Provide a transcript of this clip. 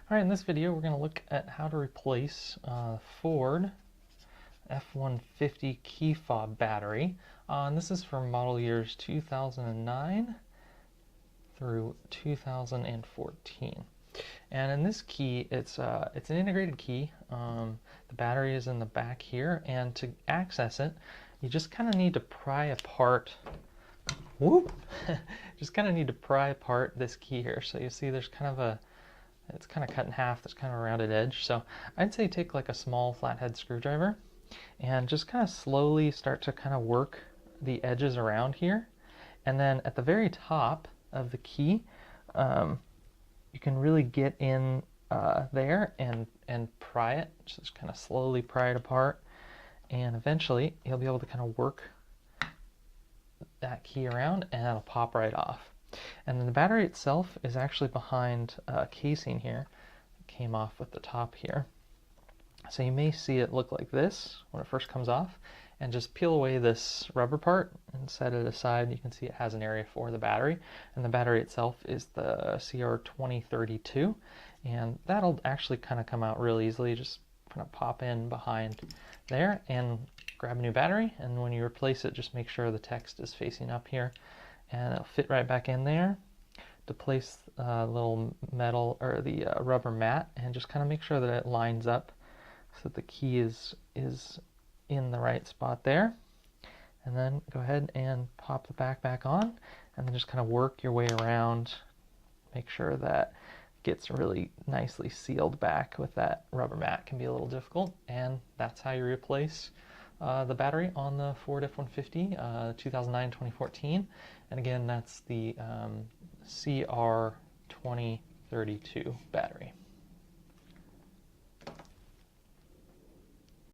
Alright, in this video we're going to look at how to replace Ford F-150 key fob battery. And this is for model years 2009 through 2014. And in this key, it's an integrated key. The battery is in the back here, and to access it, you just kind of need to pry apart. Whoop! Just kind of need to pry apart this key here. So you see, there's kind of it's kind of cut in half. There's kind of a rounded edge. So I'd say take like a small flathead screwdriver and just kind of slowly start to kind of work the edges around here. And then at the very top of the key, you can really get in there and pry it. Just kind of slowly pry it apart. And eventually you'll be able to kind of work that key around and it'll pop right off. And then the battery itself is actually behind a casing here. It came off with the top here. So you may see it look like this when it first comes off, and just peel away this rubber part and set it aside. You can see it has an area for the battery, and the battery itself is the CR2032, and that'll actually kind of come out real easily. Just kind of pop in behind there and grab a new battery, and when you replace it, just make sure the text is facing up here, and it'll fit right back in there. To place a little metal or the rubber mat, and just kind of make sure that it lines up so that the key is in the right spot there. And then go ahead and pop the back on, and then just kind of work your way around. Make sure that it gets really nicely sealed back with that rubber mat. Can be a little difficult, and that's how you replace the battery on the Ford F-150 2009-2014. And again, that's the CR2032 battery.